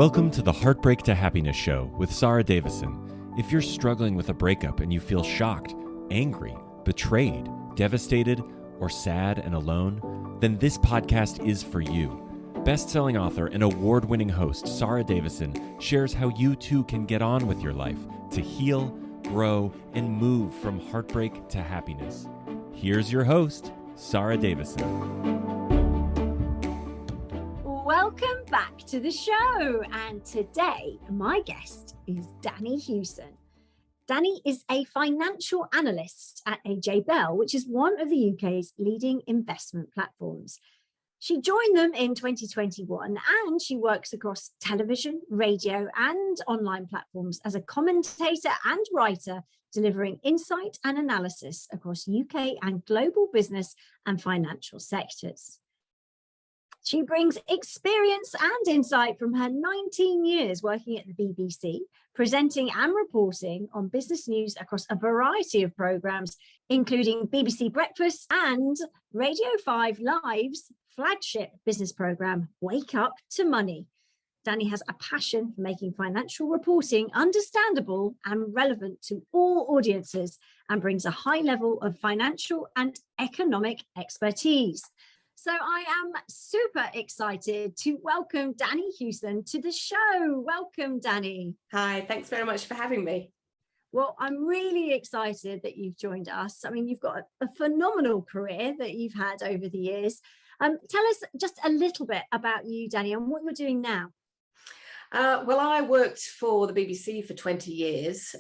Welcome to the Heartbreak to Happiness show with Sarah Davison. If you're struggling with a breakup and you feel shocked, angry, betrayed, devastated, or sad and alone, then this podcast is for you. Best-selling author and award-winning host Sarah Davison shares how you too can get on with your life to heal, grow, and move from heartbreak to happiness. Here's your host, Sarah Davison. Welcome back to the show, and today my guest is Danni Hewson. Danni is a financial analyst at AJ Bell, which is one of the UK's leading investment platforms. She joined them in 2021 and she works across television, radio and online platforms as a commentator and writer, delivering insight and analysis across UK and global business and financial sectors. She brings experience and insight from her 19 years working at the BBC, presenting and reporting on business news across a variety of programmes, including BBC Breakfast and Radio 5 Live's flagship business programme, Wake Up to Money. Danni has a passion for making financial reporting understandable and relevant to all audiences and brings a high level of financial and economic expertise. So I am super excited to welcome Danni Hewson to the show. Welcome, Danni. Hi, thanks very much for having me. Well, I'm really excited that you've joined us. I mean, you've got a phenomenal career that you've had over the years. Tell us just a little bit about you, Danni, and what you're doing now. Well, I worked for the BBC for 20 years,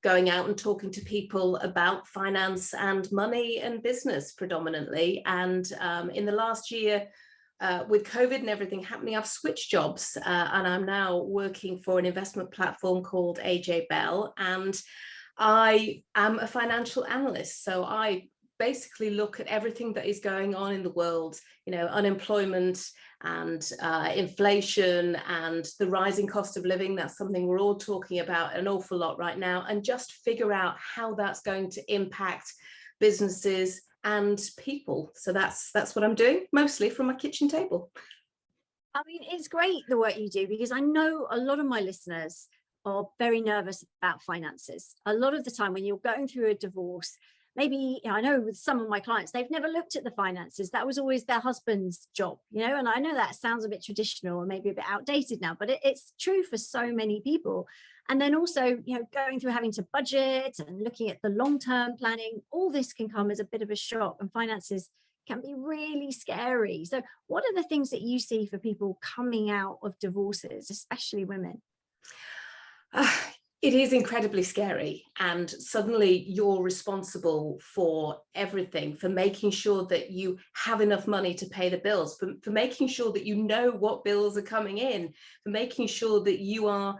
going out and talking to people about finance and money and business predominantly. And in the last year, with COVID and everything happening, I've switched jobs and I'm now working for an investment platform called AJ Bell. And I am a financial analyst. So I basically look at everything that is going on in the world, you know, unemployment and inflation and the rising cost of living. That's something we're all talking about an awful lot right now, and just figure out how that's going to impact businesses and people. So that's what I'm doing, mostly from my kitchen table. I mean, it's great the work you do, because I know a lot of my listeners are very nervous about finances. A lot of the time when you're going through a divorce, maybe, I know with some of my clients, they've never looked at the finances. That was always their husband's job, you know, and I know that sounds a bit traditional or maybe a bit outdated now, but it's true for so many people. And then also, you know, going through having to budget and looking at the long-term planning, all this can come as a bit of a shock, and finances can be really scary. So what are the things that you see for people coming out of divorces, especially women? It is incredibly scary, and suddenly you're responsible for everything, for making sure that you have enough money to pay the bills, for making sure that you know what bills are coming in, for making sure that you are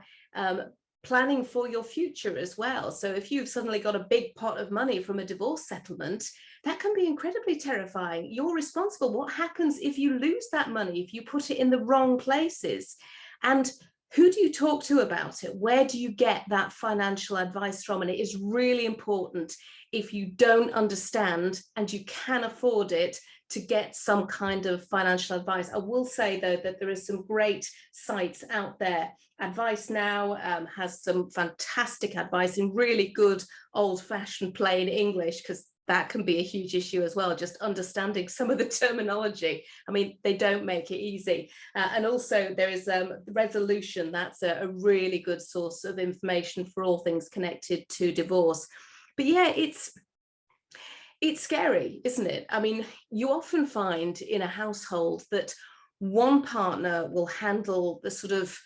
planning for your future as well. So if you've suddenly got a big pot of money from a divorce settlement, that can be incredibly terrifying. You're responsible. What happens if you lose that money, if you put it in the wrong places? And who do you talk to about it? Where do you get that financial advice from? And it is really important, if you don't understand and you can afford it, to get some kind of financial advice. I will say, though, that there are some great sites out there. Advice Now has some fantastic advice in really good old-fashioned plain English, because that can be a huge issue as well, just understanding some of the terminology. I mean, they don't make it easy. And also there is Resolution. That's a really good source of information for all things connected to divorce. But yeah, it's scary, isn't it? I mean, you often find in a household that one partner will handle the sort of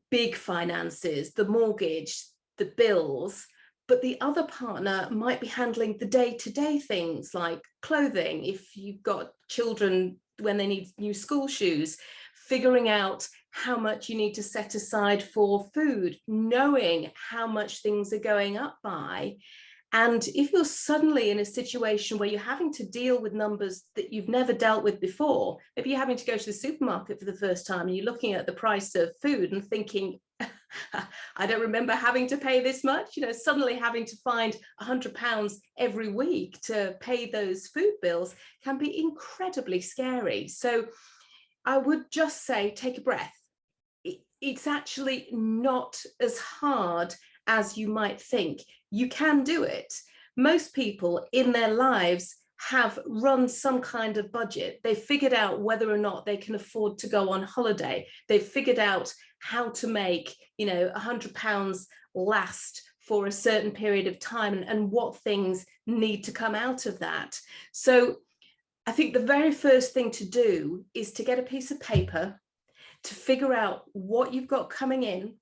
big finances, the mortgage, the bills, but the other partner might be handling the day-to-day things like clothing. If you've got children, when they need new school shoes, figuring out how much you need to set aside for food, knowing how much things are going up by. And if you're suddenly in a situation where you're having to deal with numbers that you've never dealt with before, maybe you're having to go to the supermarket for the first time and you're looking at the price of food and thinking, I don't remember having to pay this much, you know, suddenly having to find £100 every week to pay those food bills can be incredibly scary. So I would just say, take a breath. it's actually not as hard as you might think. You can do it. Most people in their lives have run some kind of budget. They've figured out whether or not they can afford to go on holiday. They've figured out how to make, you know, £100 last for a certain period of time, and what things need to come out of that. So I think the very first thing to do is to get a piece of paper, to figure out what you've got coming in,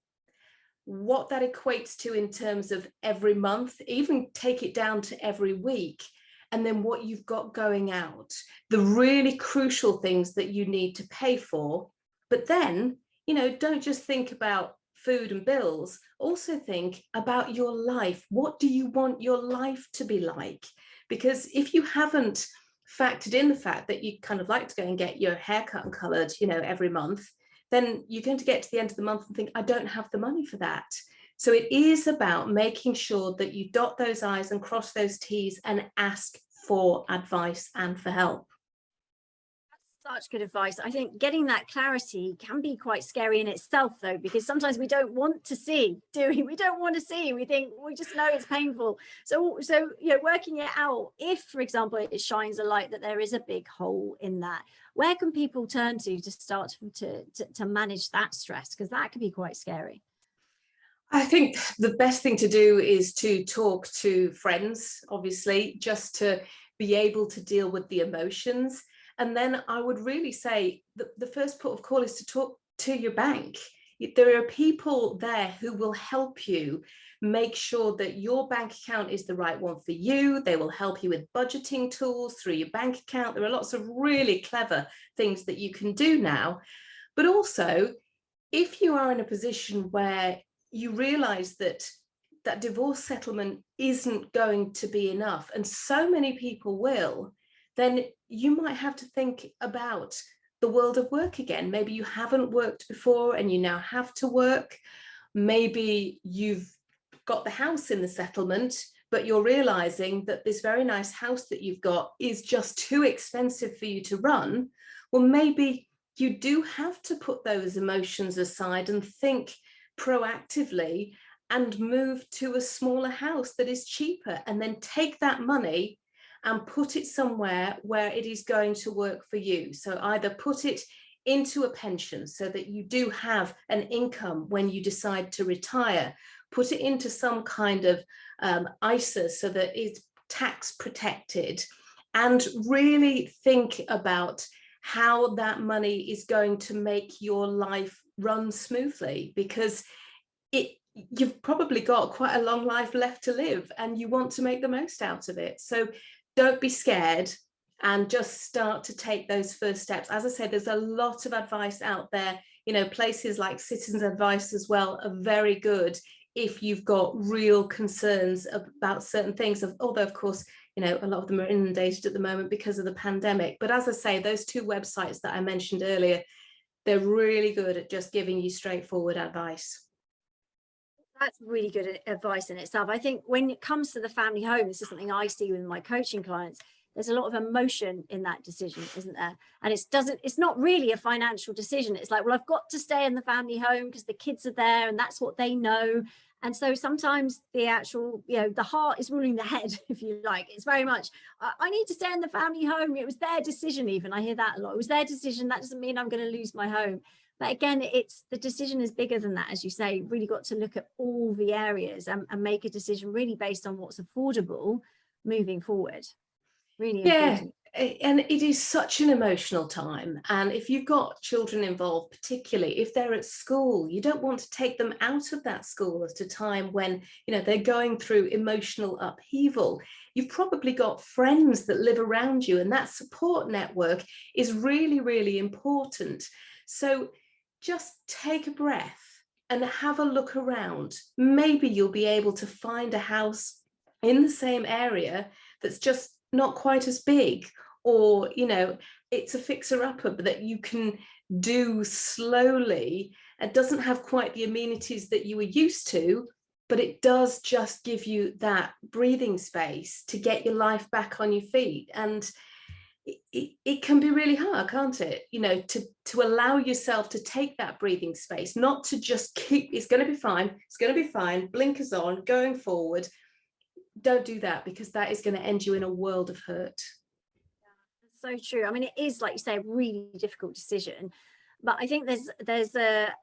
what that equates to in terms of every month, even take it down to every week, and then what you've got going out, the really crucial things that you need to pay for. But then, you know, don't just think about food and bills, also think about your life. What do you want your life to be like? Because if you haven't factored in the fact that you kind of like to go and get your hair cut and coloured, you know, every month, then you're going to get to the end of the month and think, I don't have the money for that. So it is about making sure that you dot those I's and cross those T's and ask for advice and for help. Such good advice. I think getting that clarity can be quite scary in itself, though, because sometimes we don't want to see, do we? We don't want to see. We think we just know it's painful. So you know, working it out. If, for example, it shines a light that there is a big hole in that, where can people turn to start to manage that stress? Because that can be quite scary. I think the best thing to do is to talk to friends, obviously, just to be able to deal with the emotions. And then I would really say that the first port of call is to talk to your bank. There are people there who will help you make sure that your bank account is the right one for you. They will help you with budgeting tools through your bank account. There are lots of really clever things that you can do now. But also, if you are in a position where you realize that that divorce settlement isn't going to be enough, and so many people will, then you might have to think about the world of work again. Maybe you haven't worked before and you now have to work. Maybe you've got the house in the settlement, but you're realizing that this very nice house that you've got is just too expensive for you to run. Well, maybe you do have to put those emotions aside and think proactively and move to a smaller house that is cheaper, and then take that money and put it somewhere where it is going to work for you. So either put it into a pension so that you do have an income when you decide to retire, put it into some kind of ISA so that it's tax protected, and really think about how that money is going to make your life run smoothly, because you've probably got quite a long life left to live and you want to make the most out of it. So don't be scared and just start to take those first steps. As I said, there's a lot of advice out there. You know, places like Citizens Advice as well are very good if you've got real concerns about certain things. Although, of course, you know, a lot of them are inundated at the moment because of the pandemic. But as I say, those two websites that I mentioned earlier, they're really good at just giving you straightforward advice. That's really good advice in itself. I think when it comes to the family home, this is something I see with my coaching clients. There's a lot of emotion in that decision, isn't there? And it's not really a financial decision. It's like, well, I've got to stay in the family home because the kids are there and that's what they know. And so sometimes the actual, you know, the heart is ruling the head, if you like. It's very much, I need to stay in the family home. It was their decision even. I hear that a lot. It was their decision. That doesn't mean I'm going to lose my home. But again, it's the decision is bigger than that, as you say. You've really got to look at all the areas and make a decision really based on what's affordable moving forward. Really important. And it is such an emotional time. And if you've got children involved, particularly if they're at school, you don't want to take them out of that school at a time when, you know, they're going through emotional upheaval. You've probably got friends that live around you, and that support network is really, really important. So just take a breath and have a look around. Maybe you'll be able to find a house in the same area that's just not quite as big, or, you know, it's a fixer-upper that you can do slowly. It doesn't have quite the amenities that you were used to, but it does just give you that breathing space to get your life back on your feet. And it can be really hard, can't it? You know, to allow yourself to take that breathing space, not to just keep, it's going to be fine, it's going to be fine, blinkers on, going forward. Don't do that, because that is going to end you in a world of hurt. So true. I mean, it is, like you say, a really difficult decision, but I think there's a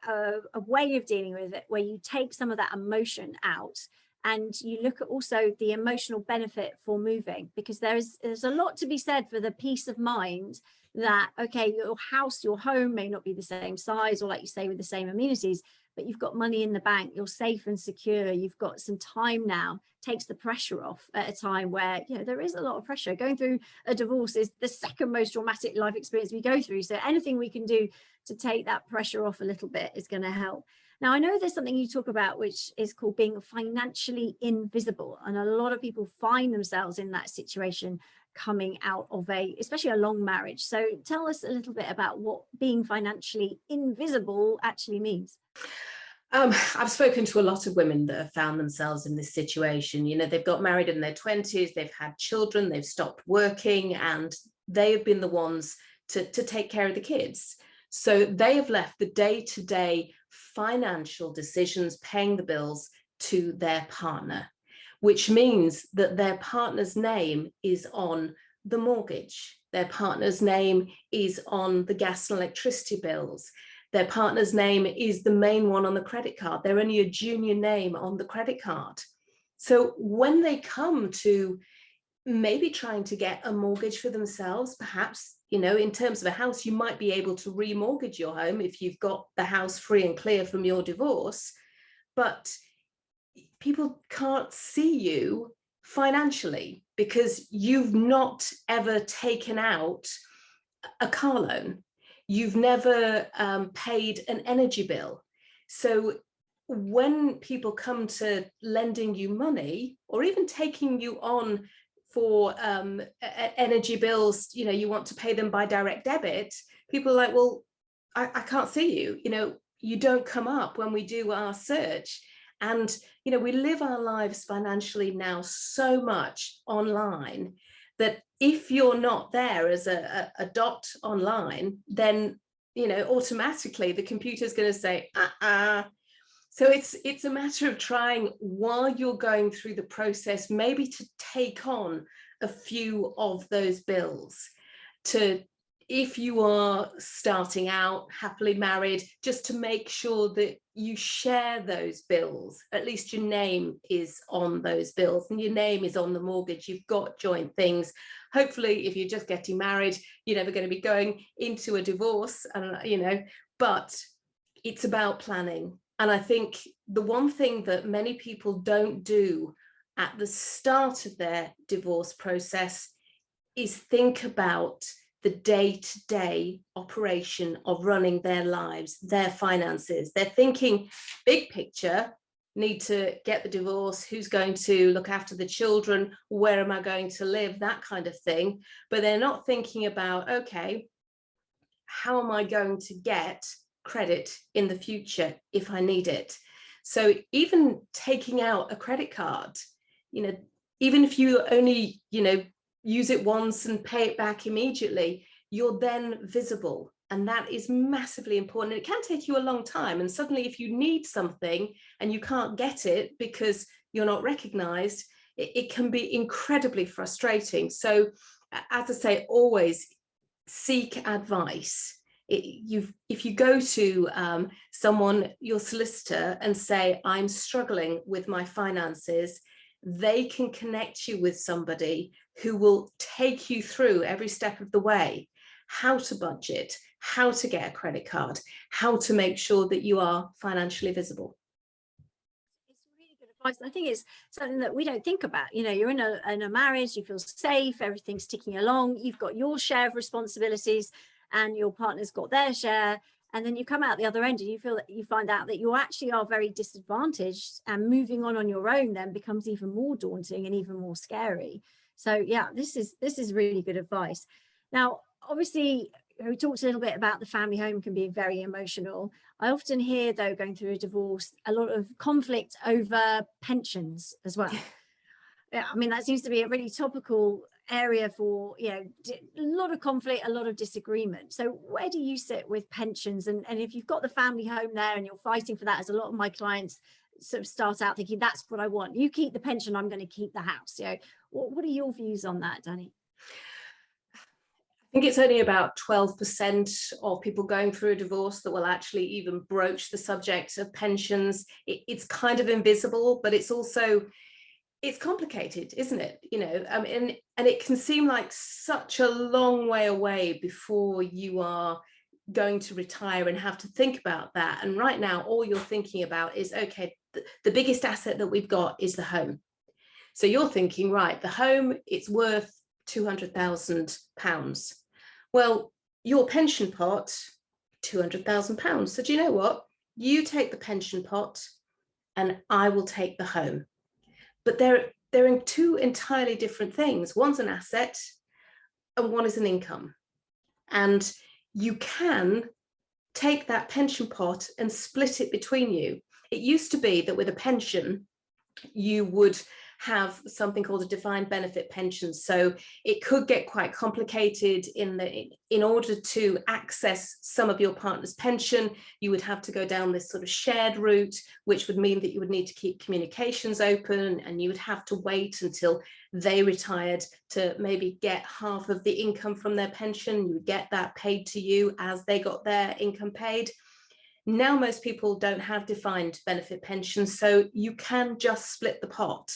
way of dealing with it where you take some of that emotion out and you look at also the emotional benefit for moving, because there's a lot to be said for the peace of mind that, okay, your house, your home may not be the same size, or like you say, with the same amenities, but you've got money in the bank, you're safe and secure, you've got some time now, takes the pressure off at a time where, you know, there is a lot of pressure. Going through a divorce is the second most traumatic life experience we go through. So anything we can do to take that pressure off a little bit is going to help. Now, I know there's something you talk about, which is called being financially invisible. And a lot of people find themselves in that situation coming out of especially a long marriage. So tell us a little bit about what being financially invisible actually means. I've spoken to a lot of women that have found themselves in this situation. You know, they've got married in their 20s, they've had children, they've stopped working, and they have been the ones to take care of the kids. So they have left the day-to-day financial decisions, paying the bills, to their partner, which means that their partner's name is on the mortgage. Their partner's name is on the gas and electricity bills. Their partner's name is the main one on the credit card. They're only a junior name on the credit card. So when they come to maybe trying to get a mortgage for themselves, perhaps, you know, in terms of a house, you might be able to remortgage your home if you've got the house free and clear from your divorce, but people can't see you financially because you've not ever taken out a car loan. You've never paid an energy bill. So when people come to lending you money, or even taking you on for energy bills, you know, you want to pay them by direct debit, people are like, well, I can't see you, you know, you don't come up when we do our search. And, you know, we live our lives financially now so much online that if you're not there as a dot online, then, you know, automatically the computer's going to say, So it's a matter of trying, while you're going through the process, maybe to take on a few of those bills, to, if you are starting out happily married, just to make sure that you share those bills. At least your name is on those bills and your name is on the mortgage. You've got joint things. Hopefully, if you're just getting married, you're never going to be going into a divorce, and you know, but it's about planning. And I think the one thing that many people don't do at the start of their divorce process is think about the day-to-day operation of running their lives, their finances. They're thinking big picture, need to get the divorce, who's going to look after the children, where am I going to live, that kind of thing. But they're not thinking about, okay, how am I going to get credit in the future if I need it? So even taking out a credit card, you know, even if you only, you know, use it once and pay it back immediately, you're then visible. And that is massively important. And it can take you a long time. And suddenly, if you need something and you can't get it because you're not recognized, it can be incredibly frustrating. So, as I say, always seek advice. If you go to someone, your solicitor, and say, I'm struggling with my finances, they can connect you with somebody who will take you through every step of the way, how to budget, how to get a credit card, how to make sure that you are financially visible. It's really good advice. I think it's something that we don't think about. You know, you're in a marriage, you feel safe, everything's ticking along, you've got your share of responsibilities and your partner's got their share. And then you come out the other end and you feel that you find out that you actually are very disadvantaged, and moving on your own then becomes even more daunting and even more scary. So yeah, this is really good advice. Now, obviously, we talked a little bit about the family home can be very emotional. I often hear, though, going through a divorce, a lot of conflict over pensions as well. Yeah, I mean, that seems to be a really topical area for, a lot of conflict, a lot of disagreement. So where do you sit with pensions? And if you've got the family home there and you're fighting for that, as a lot of my clients sort of start out thinking, that's what I want. You keep the pension, I'm going to keep the house. What are your views on that, Danni? I think it's only about 12% of people going through a divorce that will actually even broach the subject of pensions. It's kind of invisible, but it's complicated, isn't it? And it can seem like such a long way away before you are going to retire and have to think about that. And right now, all you're thinking about is, okay, the biggest asset that we've got is the home. So you're thinking, right, the home, it's worth £200,000. Well, your pension pot, £200,000. So do you know what? You take the pension pot and I will take the home. But they're in two entirely different things. One's an asset and one is an income. And you can take that pension pot and split it between you. It used to be that with a pension, you would have something called a defined benefit pension. So it could get quite complicated in order to access some of your partner's pension, you would have to go down this sort of shared route, which would mean that you would need to keep communications open and you would have to wait until they retired to maybe get half of the income from their pension. You would get that paid to you as they got their income paid. Now, most people don't have defined benefit pensions, so you can just split the pot.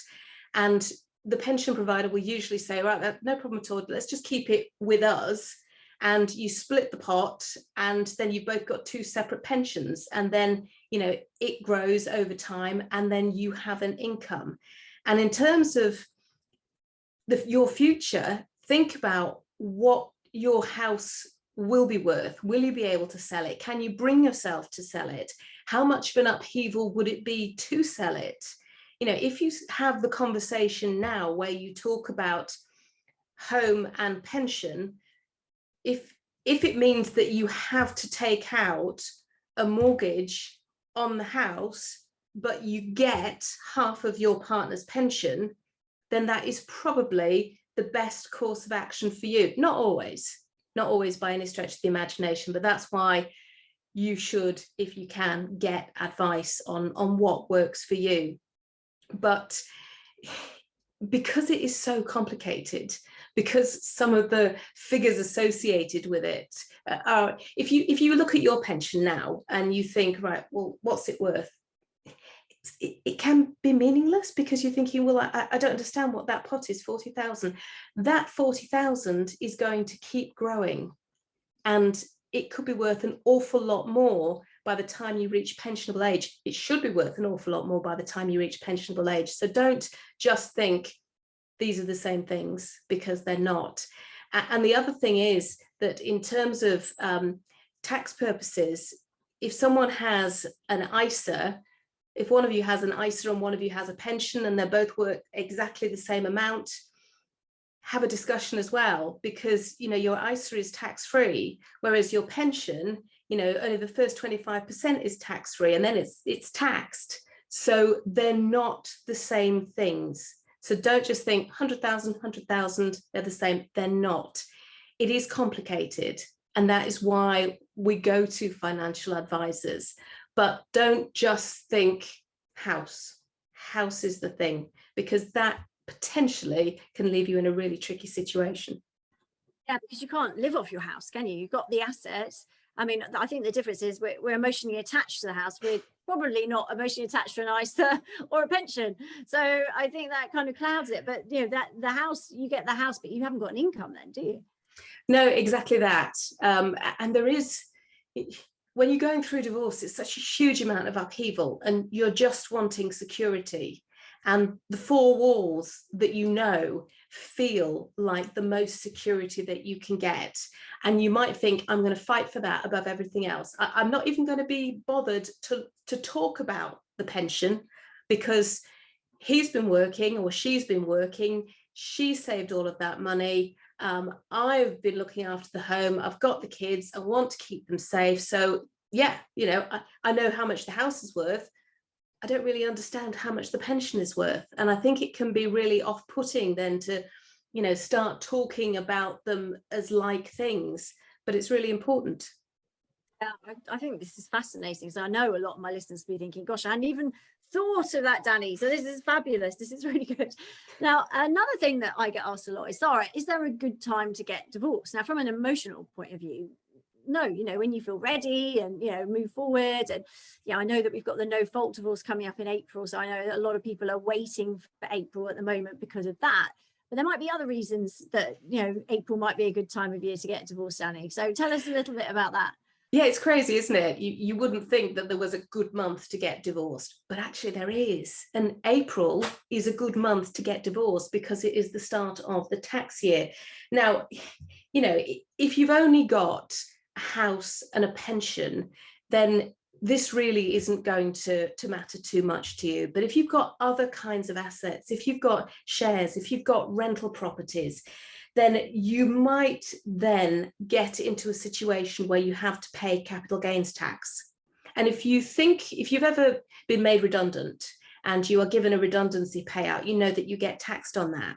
And the pension provider will usually say, right, no problem at all, let's just keep it with us. And you split the pot, and then you've both got two separate pensions. And then, it grows over time, and then you have an income. And in terms of your future, think about what your house will be worth. Will you be able to sell it? Can you bring yourself to sell it? How much of an upheaval would it be to sell it? If you have the conversation now where you talk about home and pension, if it means that you have to take out a mortgage on the house, but you get half of your partner's pension, then that is probably the best course of action for you. Not always by any stretch of the imagination, but that's why you should, if you can, get advice on what works for you. But because it is so complicated, because some of the figures associated with it are, if you look at your pension now and you think, right, well, what's it worth? It can be meaningless because you're thinking, well, I don't understand what that pot is, 40,000. That 40,000 is going to keep growing, and it could be worth an awful lot more by the time you reach pensionable age. It should be worth an awful lot more by the time you reach pensionable age. So don't just think these are the same things, because they're not. And the other thing is that in terms of tax purposes, if someone has an ISA, if one of you has an ISA and one of you has a pension and they're both worth exactly the same amount, have a discussion as well, because your ISA is tax-free, whereas your pension, only the first 25% is tax-free, and then it's taxed. So they're not the same things. So don't just think 100,000, they're the same. They're not. It is complicated, and that is why we go to financial advisors. But don't just think house. House is the thing, because that potentially can leave you in a really tricky situation. Yeah, because you can't live off your house, can you? You've got the assets. I mean, I think the difference is we're emotionally attached to the house. We're probably not emotionally attached to an ISA or a pension. So I think that kind of clouds it. But that the house, you get the house, but you haven't got an income then, do you? No, exactly that. And there is, when you're going through divorce, it's such a huge amount of upheaval, and you're just wanting security. And the four walls that feel like the most security that you can get. And you might think, I'm going to fight for that above everything else. I'm not even going to be bothered to talk about the pension, because he's been working or she's been working. She saved all of that money. I've been looking after the home. I've got the kids. I want to keep them safe. So yeah, I know how much the house is worth. I don't really understand how much the pension is worth. And I think it can be really off-putting then to start talking about them as like things, but it's really important. I think this is fascinating. So I know a lot of my listeners will be thinking, gosh, I hadn't even thought of that, Danni. So this is fabulous. This is really good. Now, another thing that I get asked a lot is, Sarah, is there a good time to get divorced? Now, from an emotional point of view, no, when you feel ready and, move forward. And I know that we've got the no fault divorce coming up in April. So I know that a lot of people are waiting for April at the moment because of that. But there might be other reasons that, April might be a good time of year to get divorced, Danni. So tell us a little bit about that. Yeah, it's crazy, isn't it? You wouldn't think that there was a good month to get divorced, but actually there is. And April is a good month to get divorced because it is the start of the tax year. Now, if you've only got a house and a pension, then this really isn't going to matter too much to you. But if you've got other kinds of assets, if you've got shares, if you've got rental properties, then you might then get into a situation where you have to pay capital gains tax. And if you've ever been made redundant and you are given a redundancy payout, you know that you get taxed on that.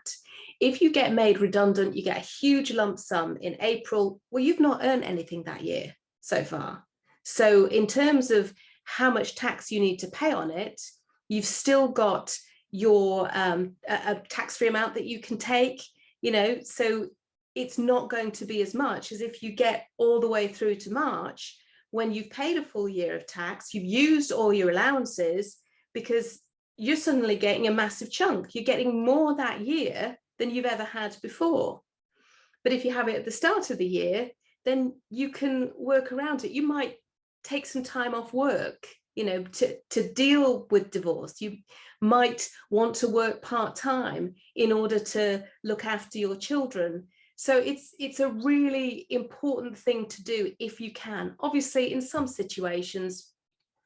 If you get made redundant, you get a huge lump sum in April. Well, you've not earned anything that year so far. So in terms of how much tax you need to pay on it, you've still got your a tax-free amount that you can take. So it's not going to be as much as if you get all the way through to March when you've paid a full year of tax, you've used all your allowances, because you're suddenly getting a massive chunk. You're getting more that year than you've ever had before. But if you have it at the start of the year, then you can work around it. You might take some time off work, to deal with divorce. You might want to work part-time in order to look after your children. So it's a really important thing to do if you can. Obviously, in some situations,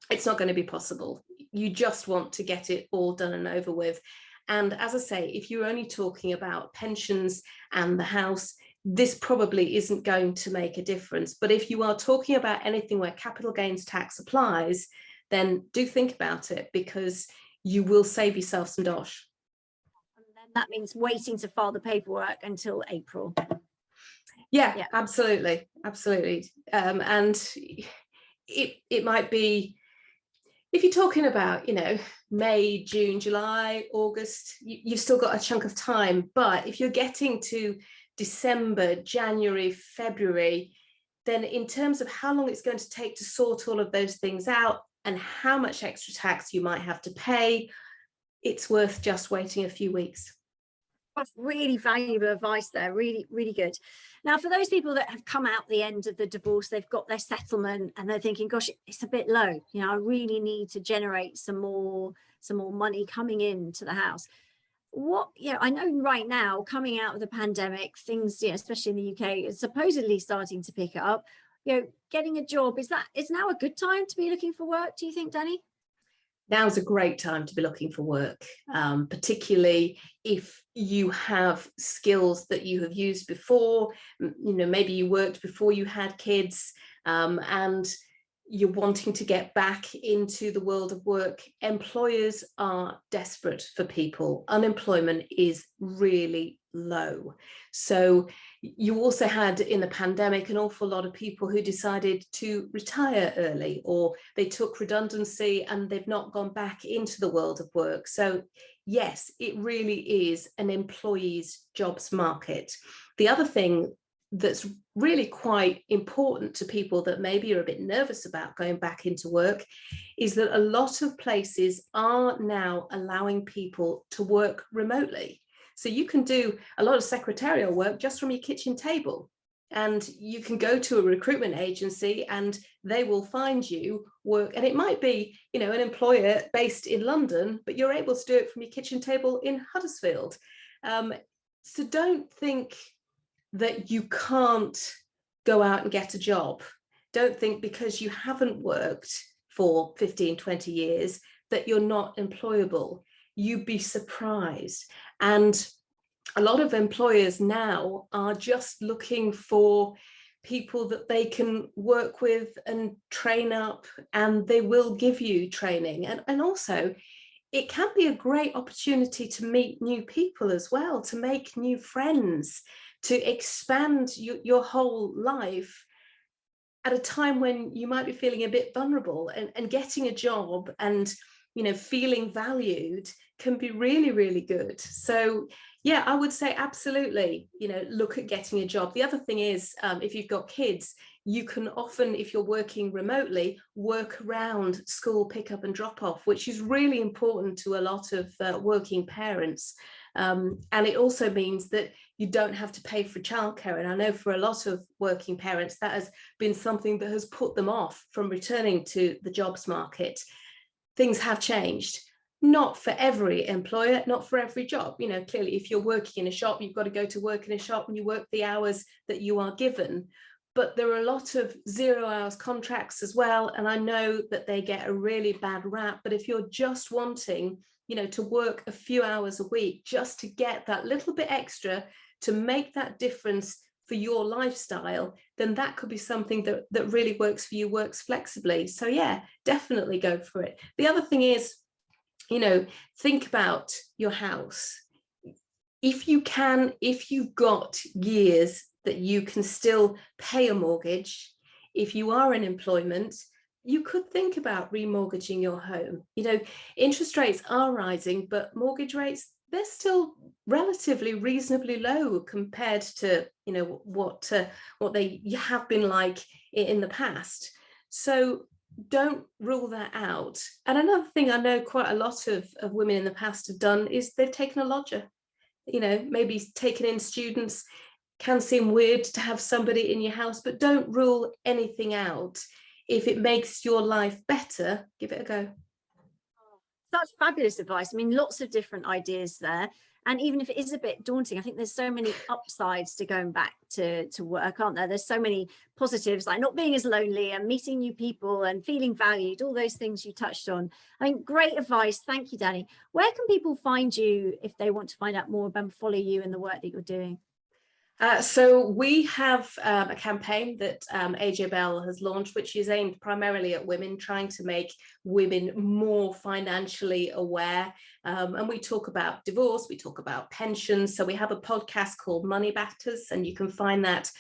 it's not going to be possible. You just want to get it all done and over with. And as I say, if you're only talking about pensions and the house, this probably isn't going to make a difference. But if you are talking about anything where capital gains tax applies, then do think about it, because you will save yourself some dosh. And then that means waiting to file the paperwork until April. Yeah. Absolutely. And it might be, if you're talking about, May, June, July, August, you've still got a chunk of time. But if you're getting to December, January, February, then in terms of how long it's going to take to sort all of those things out and how much extra tax you might have to pay, it's worth just waiting a few weeks. That's really valuable advice there. Really, really good. Now, for those people that have come out the end of the divorce, they've got their settlement and they're thinking, gosh, it's a bit low. I really need to generate some more money coming into the house. I know right now, coming out of the pandemic, things, especially in the UK, is supposedly starting to pick up. Getting a job, is now a good time to be looking for work, do you think, Danni? Now's a great time to be looking for work, particularly if you have skills that you have used before. Maybe you worked before you had kids, and you're wanting to get back into the world of work. Employers are desperate for people. Unemployment is really low. So you also had in the pandemic an awful lot of people who decided to retire early, or they took redundancy and they've not gone back into the world of work. So yes, it really is an employees' jobs market. The other thing that's really quite important to people that maybe are a bit nervous about going back into work is that a lot of places are now allowing people to work remotely. So you can do a lot of secretarial work just from your kitchen table, and you can go to a recruitment agency and they will find you work. And it might be, an employer based in London, but you're able to do it from your kitchen table in Huddersfield. So don't think that you can't go out and get a job. Don't think because you haven't worked for 15, 20 years that you're not employable. You'd be surprised. And a lot of employers now are just looking for people that they can work with and train up, and they will give you training. And also, it can be a great opportunity to meet new people as well, to make new friends, to expand your whole life at a time when you might be feeling a bit vulnerable, and getting a job and, you know, feeling valued can be really, really good. So yeah, I would say absolutely, you know, look at getting a job. The other thing is, if you've got kids, you can often, if you're working remotely, work around school pickup and drop off, which is really important to a lot of working parents. And it also means that you don't have to pay for childcare. And I know for a lot of working parents, that has been something that has put them off from returning to the jobs market. Things have changed. Not for every employer, not for every job. You know, clearly, if you're working in a shop, you've got to go to work in a shop and you work the hours that you are given. But there are a lot of 0 hours contracts as well. And I know that they get a really bad rap. But if you're just wanting, you know, to work a few hours a week just to get that little bit extra to make that difference for your lifestyle, then that could be something that really works for you, works flexibly. So yeah, definitely go for it. The other thing is, you know, think about your house. If you can, if you've got years that you can still pay a mortgage, if you are in employment, you could think about remortgaging your home. You know, interest rates are rising, but mortgage rates, they're still relatively reasonably low compared to, you know, what they have been like in the past. So don't rule that out. And another thing I know quite a lot of women in the past have done is they've taken a lodger, you know, maybe taken in students. Can seem weird to have somebody in your house, but don't rule anything out. If it makes your life better, give it a go. Such fabulous advice. I mean, lots of different ideas there. And even if it is a bit daunting, I think there's so many upsides to going back to work, aren't there? There's so many positives, like not being as lonely and meeting new people and feeling valued, all those things you touched on. I mean, great advice. Thank you, Danni. Where can people find you if they want to find out more about, follow you and the work that you're doing? So we have a campaign that AJ Bell has launched, which is aimed primarily at women, trying to make women more financially aware. And we talk about divorce, we talk about pensions. So we have a podcast called Money Matters, and you can find us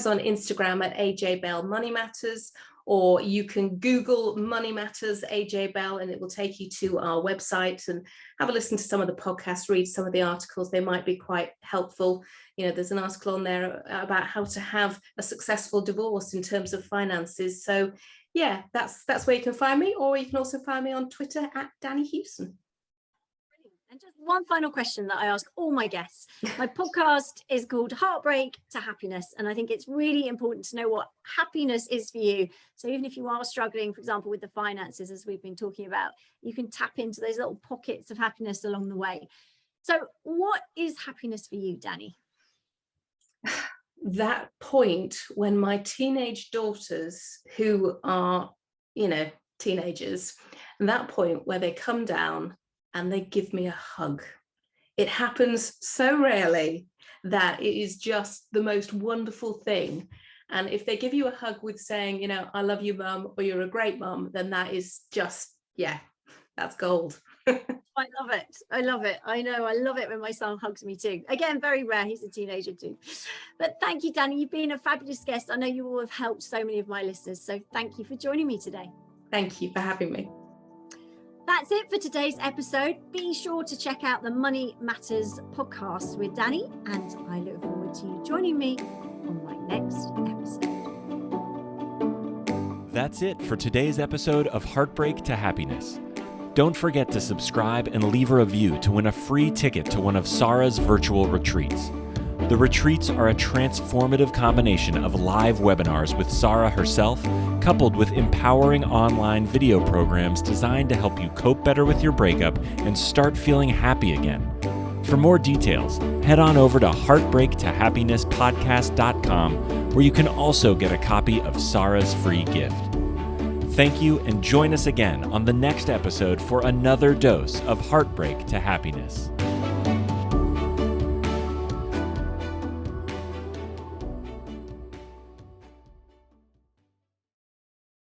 on Instagram at AJ Bell Money Matters, or you can Google Money Matters AJ Bell and it will take you to our website, and have a listen to some of the podcasts, read some of the articles. They might be quite helpful. You know, there's an article on there about how to have a successful divorce in terms of finances. So yeah, that's where you can find me, or you can also find me on Twitter at Danni Hewson. And just one final question that I ask all my guests. My podcast is called Heartbreak to Happiness. And I think it's really important to know what happiness is for you. So even if you are struggling, for example, with the finances, as we've been talking about, you can tap into those little pockets of happiness along the way. So what is happiness for you, Danni? That point when my teenage daughters, who are, you know, teenagers, and that point where they come down and they give me a hug. It happens so rarely that it is just the most wonderful thing. And if they give you a hug with saying, you know, I love you, mum, or you're a great mum, then that is just, yeah, that's gold. I love it. I love it. I know. I love it when my son hugs me too. Again, very rare. He's a teenager too. But thank you, Danni. You've been a fabulous guest. I know you will have helped so many of my listeners. So thank you for joining me today. Thank you for having me. That's it for today's episode. Be sure to check out the Money Matters podcast with Danni, and I look forward to you joining me on my next episode. That's it for today's episode of Heartbreak to Happiness. Don't forget to subscribe and leave a review to win a free ticket to one of Sarah's virtual retreats. The retreats are a transformative combination of live webinars with Sarah herself, coupled with empowering online video programs designed to help you cope better with your breakup and start feeling happy again. For more details, head on over to heartbreaktohappinesspodcast.com, where you can also get a copy of Sarah's free gift. Thank you, and join us again on the next episode for another dose of Heartbreak to Happiness.